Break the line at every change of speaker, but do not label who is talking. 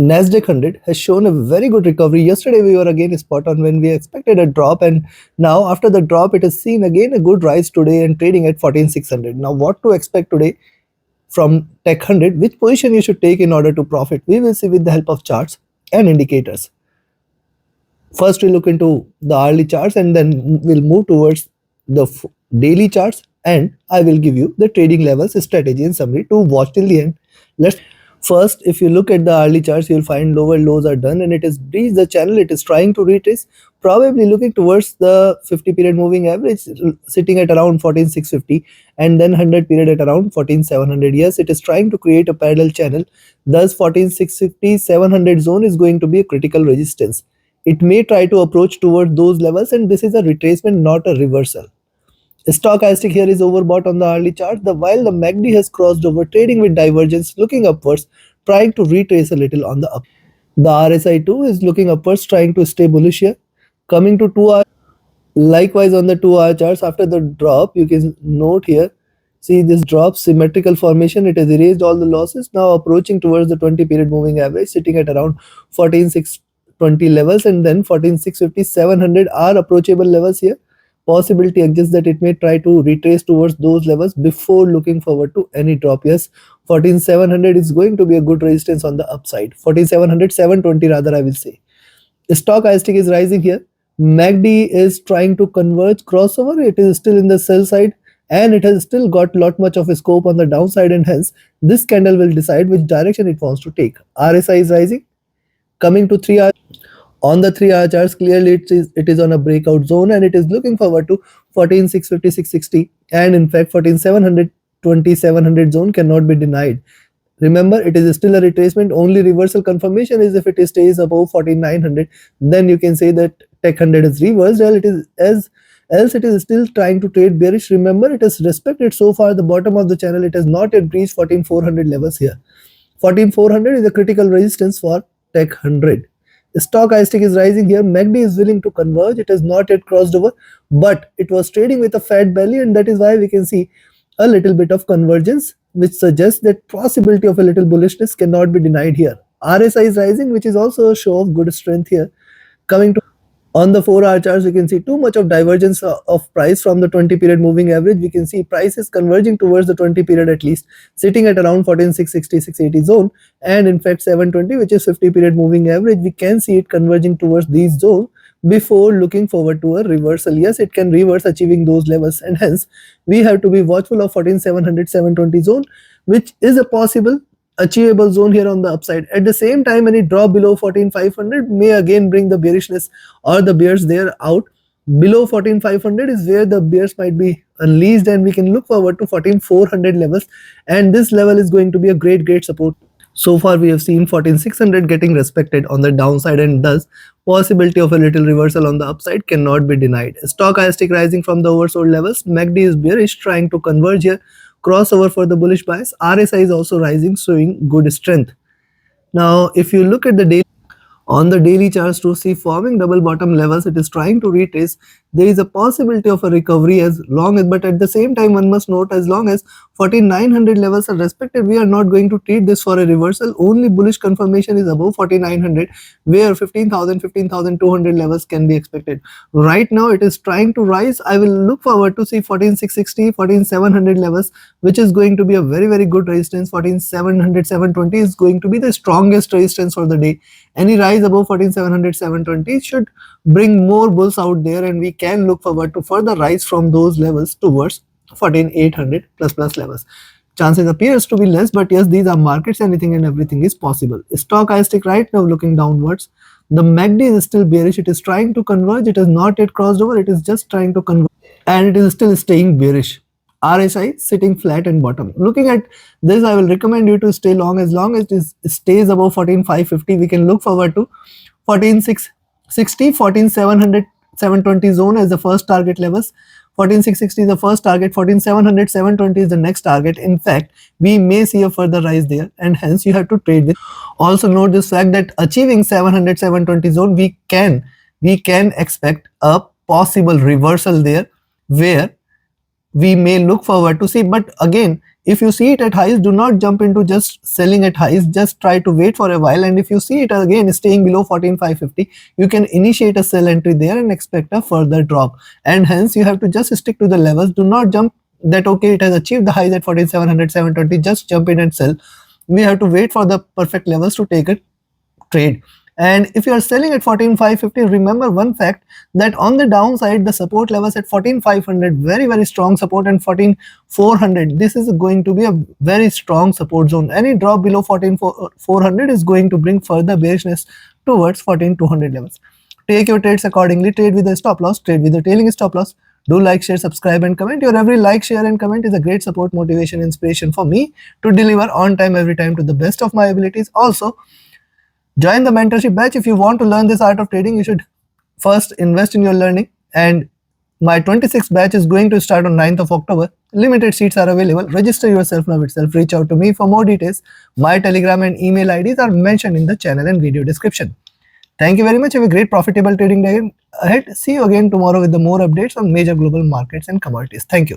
Nasdaq 100 has shown a very good recovery. Yesterday we were again spot on when we expected a drop, and now after the drop it has seen again a good rise today and trading at 14,600. Now what to expect today from Tech 100? Which position you should take in order to profit? We will see with the help of charts and indicators. First we look into the hourly charts and then we'll move towards the daily charts, and I will give you the trading levels, strategy and summary to watch till the end. Let's first, if you look at the hourly charts, you'll find lower lows are done and it has breached the channel. It is trying to retrace, probably looking towards the 50 period moving average sitting at around 14,650 and then 100 period at around 14,700. Yes, it is trying to create a parallel channel. Thus 14,650 700 zone is going to be a critical resistance. It may try to approach toward those levels, and this is a retracement, not a reversal. Stochastic here is overbought on the hourly chart, while the MACD has crossed over, trading with divergence, looking upwards, trying to retrace a little on the up. The RSI too is looking upwards, trying to stay bullish here. Coming to 2 hour, likewise on the 2 hour charts, after the drop, you can note here, see this drop, symmetrical formation, it has erased all the losses, now approaching towards the 20 period moving average, sitting at around 14,620 levels, and then 14,650 700 are approachable levels here. Possibility exists that it may try to retrace towards those levels before looking forward to any drop. Yes, 14,700 is going to be a good resistance on the upside. 14,700 720 rather, I will say. Stochastic is rising here. MACD is trying to converge crossover. It is still in the sell side and it has still got lot much of a scope on the downside, and hence this candle will decide which direction it wants to take. RSI is rising. Coming to 3 hour, on the 3 hour charts, clearly it is on a breakout zone and it is looking forward to 14,650 660, and in fact 14,700 2700 zone cannot be denied. Remember, it is still a retracement. Only reversal confirmation is if it stays above 14,900, then you can say that Tech 100 is reversed. Well, it is else it is still trying to trade bearish. Remember, it has respected so far the bottom of the channel. It has not yet reached 14,400 levels here. 14,400 is a critical resistance for Tech 100. Stochastic is rising here. MACD is willing to converge. It has not yet crossed over, but it was trading with a fat belly, and that is why we can see a little bit of convergence, which suggests that possibility of a little bullishness cannot be denied here. RSI is rising, which is also a show of good strength here. Coming to on the 4 hour charts, we can see too much of divergence of price from the 20 period moving average. We can see price is converging towards the 20 period at least, sitting at around 14,660 680 zone, and in fact 720, which is 50 period moving average, we can see it converging towards these zones before looking forward to a reversal. Yes, it can reverse achieving those levels, and hence we have to be watchful of 14,700 720 zone, which is a possible achievable zone here on the upside. At the same time, any drop below 14,500 may again bring the bearishness or the bears there out. Below 14,500 is where the bears might be unleashed, and we can look forward to 14,400 levels, and this level is going to be a great support. So far we have seen 14,600 getting respected on the downside, and thus possibility of a little reversal on the upside cannot be denied. Stochastic rising from the oversold levels. MACD is bearish, trying to converge here, crossover for the bullish bias. RSI is also rising, showing good strength. Now if you look at the daily, on the daily charts, to see forming double bottom levels, it is trying to retrace. There is a possibility of a recovery as long as, but at the same time one must note, as long as 14,900 levels are respected, we are not going to treat this for a reversal. Only bullish confirmation is above 14,900, where 15,000 15,200 levels can be expected. Right now it is trying to rise. I will look forward to see 14,660 14,700 levels, which is going to be a very good resistance. 14,700 720 is going to be the strongest resistance for the day. Any rise above 14,700 720 should bring more bulls out there, and we can look forward to further rise from those levels towards 14,800 plus levels. Chances appears to be less, but yes, these are markets, anything and everything is possible. Stochastic right now looking downwards. The MACD is still bearish. It is trying to converge. It has not yet crossed over. It is just trying to converge, and it is still staying bearish. RSI sitting flat and bottom. Looking at this, I will recommend you to stay long. As long as it stays above 14,550, we can look forward to 14,660 14,700 720 zone as the first target levels. 14,660 is the first target, 14,700 720 is the next target. In fact, we may see a further rise there, and hence you have to trade with. Also note this fact that achieving 700 720 zone, we can expect a possible reversal there, where we may look forward to see. But again, If you see it at highs, do not jump into just selling at highs, just try to wait for a while, and if you see it again staying below 14,550, you can initiate a sell entry there and expect a further drop. And hence you have to just stick to the levels. Do not jump that okay, it has achieved the highs at 14,700, 720, just jump in and sell. We have to wait for the perfect levels to take a trade. And if you are selling at 14,550, remember one fact, that on the downside the support levels at 14,500, very strong support, and 14,400, this is going to be a very strong support zone. Any drop below 14,400 is going to bring further bearishness towards 14,200 levels. Take your trades accordingly. Trade with a stop loss, trade with a trailing stop loss. Do like, share, subscribe and comment. Your every like, share and comment is a great support, motivation, inspiration for me to deliver on time every time to the best of my abilities. Also, join the mentorship batch. If you want to learn this art of trading, you should first invest in your learning. And my 26th batch is going to start on 9th of October. Limited seats are available. Register yourself now itself. Reach out to me for more details. My Telegram and email IDs are mentioned in the channel and video description. Thank you very much. Have a great profitable trading day ahead. See you again tomorrow with the more updates on major global markets and commodities. Thank you.